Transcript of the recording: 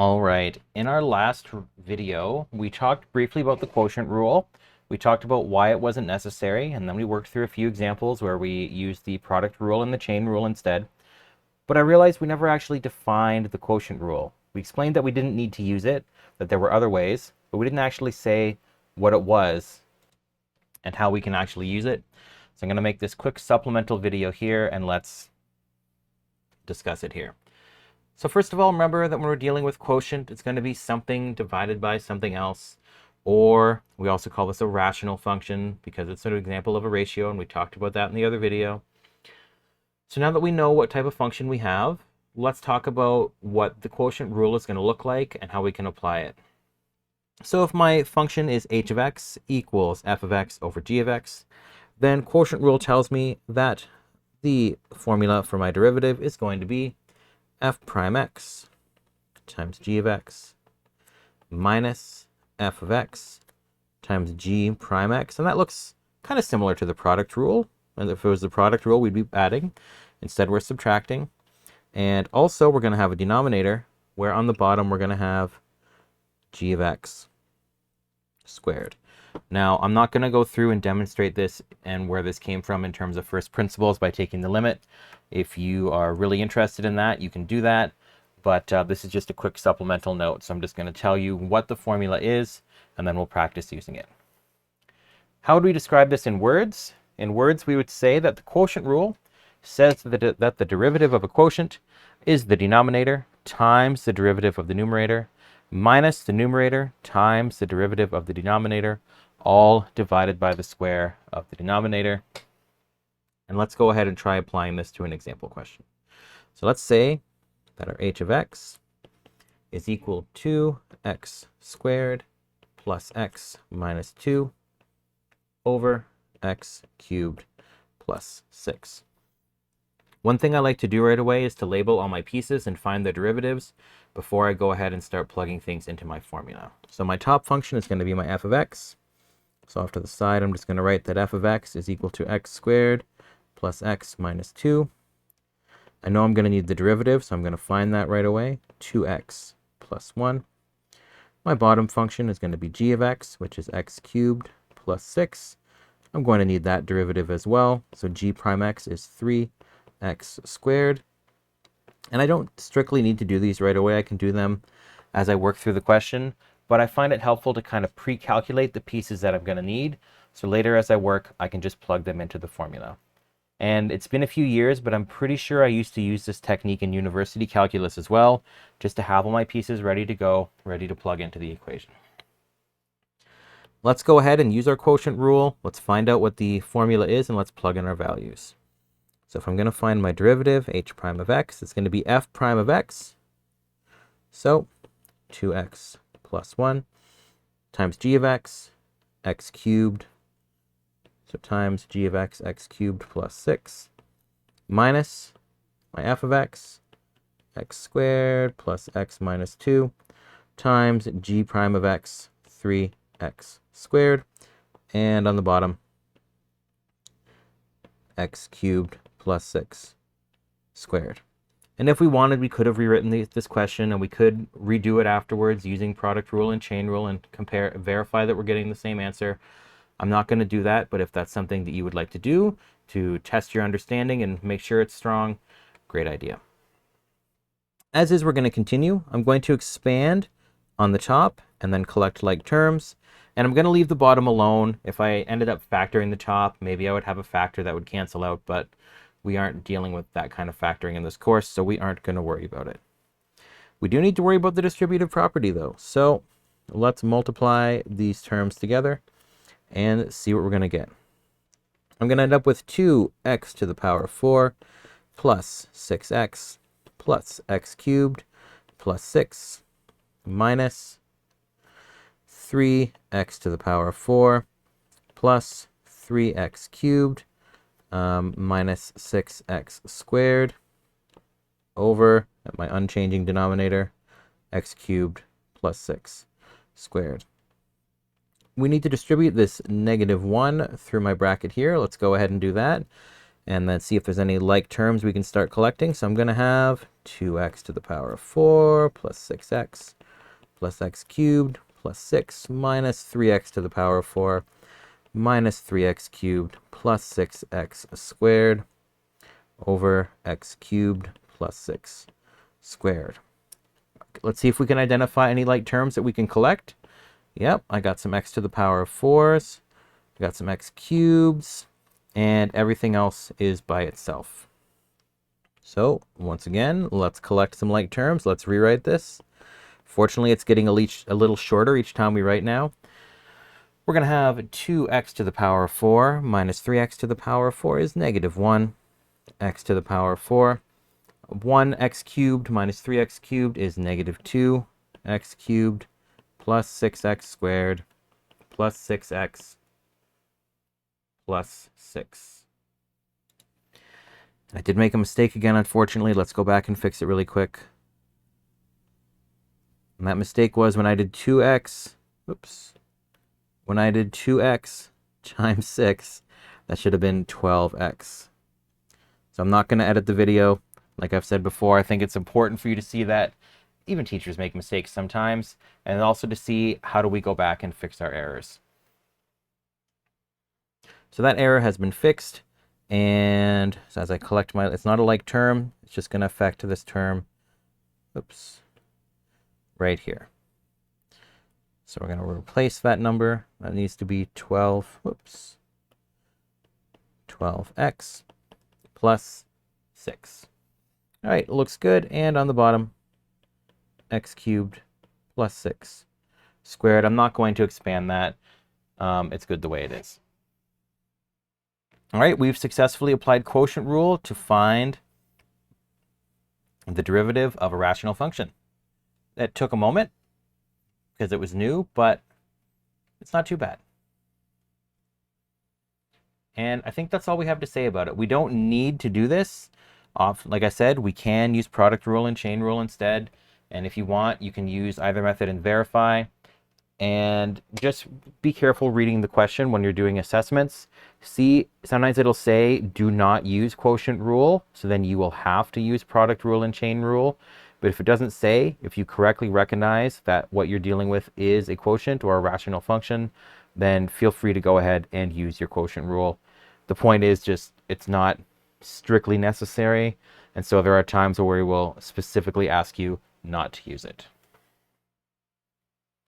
All right, in our last video, we talked briefly about the quotient rule. We talked about why it wasn't necessary, and then we worked through a few examples where we used the product rule and the chain rule instead. But I realized we never actually defined the quotient rule. We explained that we didn't need to use it, that there were other ways, but we didn't actually say what it was and how we can actually use it. So I'm going to make this quick supplemental video here, and let's discuss it here. So first of all, remember that when we're dealing with quotient, it's going to be something divided by something else. Or we also call this a rational function because it's an example of a ratio, and we talked about that in the other video. So now that we know what type of function we have, let's talk about what the quotient rule is going to look like and how we can apply it. So if my function is h of x equals f of x over g of x, then quotient rule tells me that the formula for my derivative is going to be f prime x times g of x minus f of x times g prime x. And that looks kind of similar to the product rule. And if it was the product rule, we'd be adding. Instead, we're subtracting. And also, we're going to have a denominator where on the bottom, we're going to have g of x squared. Now, I'm not going to go through and demonstrate this and where this came from in terms of first principles by taking the limit. If you are really interested in that, you can do that. But this is just a quick supplemental note. So I'm just going to tell you what the formula is, and then we'll practice using it. How would we describe this in words? In words, we would say that the quotient rule says that the derivative of a quotient is the denominator times the derivative of the numerator minus the numerator times the derivative of the denominator, all divided by the square of the denominator. And let's go ahead and try applying this to an example question. So let's say that our h of x is equal to x squared plus x minus 2 over x cubed plus 6. One thing I like to do right away is to label all my pieces and find the derivatives before I go ahead and start plugging things into my formula. So my top function is going to be my f of x. So off to the side, I'm just going to write that f of x is equal to x squared plus x minus 2. I know I'm going to need the derivative, so I'm going to find that right away. 2x plus 1. My bottom function is going to be g of x, which is x cubed plus 6. I'm going to need that derivative as well. So g prime x is 3x squared. And I don't strictly need to do these right away. I can do them as I work through the question. But I find it helpful to kind of pre-calculate the pieces that I'm going to need. So later as I work, I can just plug them into the formula. And it's been a few years, but I'm pretty sure I used to use this technique in university calculus as well, just to have all my pieces ready to go, ready to plug into the equation. Let's go ahead and use our quotient rule. Let's find out what the formula is, and let's plug in our values. So if I'm going to find my derivative, h prime of x, it's going to be f prime of x. So 2x plus 1 times g of x, x cubed. So times g of x, x cubed plus 6, minus my f of x, x squared plus x minus 2, times g prime of x, 3x squared. And on the bottom, x cubed plus 6 squared. And if we wanted, we could have rewritten this question, and we could redo it afterwards using product rule and chain rule and verify that we're getting the same answer. I'm not going to do that, but if that's something that you would like to do to test your understanding and make sure it's strong, great idea. As is, we're going to continue. I'm going to expand on the top and then collect like terms. And I'm going to leave the bottom alone. If I ended up factoring the top, maybe I would have a factor that would cancel out, but we aren't dealing with that kind of factoring in this course, so we aren't going to worry about it. We do need to worry about the distributive property, though. So let's multiply these terms together and see what we're going to get. I'm going to end up with 2x to the power of 4 plus 6x plus x cubed plus 6 minus 3x to the power of 4 plus 3x cubed minus 6x squared over, at my unchanging denominator, x cubed plus 6 squared. We need to distribute this -1 through my bracket here. Let's go ahead and do that, and then see if there's any like terms we can start collecting. So I'm going to have 2x to the power of 4 plus 6x plus x cubed plus 6 minus 3x to the power of 4 minus 3x cubed plus 6x squared over x cubed plus 6 squared. Let's see if we can identify any like terms that we can collect. Yep, I got some x to the power of 4s, I got some x cubes, and everything else is by itself. So once again, let's collect some like terms. Let's rewrite this. Fortunately, it's getting a little shorter each time we write now. We're going to have 2x to the power of 4 minus 3x to the power of 4 is negative 1. X to the power of 4. 1x cubed minus 3x cubed is negative 2. X cubed plus 6x squared plus 6x plus 6. I did make a mistake again, unfortunately. Let's go back and fix it really quick. And that mistake was when I did 2x, when I did 2x times 6, that should have been 12x. So I'm not going to edit the video. Like I've said before, I think it's important for you to see that even teachers make mistakes sometimes, and also to see how do we go back and fix our errors. So that error has been fixed, and so as I collect my, it's not a like term, it's just going to affect this term, right here. So we're going to replace that number. That needs to be 12x plus 6. All right, looks good. And on the bottom, x cubed plus 6 squared. I'm not going to expand that. It's good the way it is. All right, we've successfully applied quotient rule to find the derivative of a rational function. It took a moment because it was new, but it's not too bad. And I think that's all we have to say about it. We don't need to do this. Like I said, we can use product rule and chain rule instead. And if you want, you can use either method and verify. And just be careful reading the question when you're doing assessments. See, sometimes it'll say, do not use quotient rule. So then you will have to use product rule and chain rule. But if it doesn't say, if you correctly recognize that what you're dealing with is a quotient or a rational function, then feel free to go ahead and use your quotient rule. The point is just, it's not strictly necessary. And so there are times where we will specifically ask you not to use it.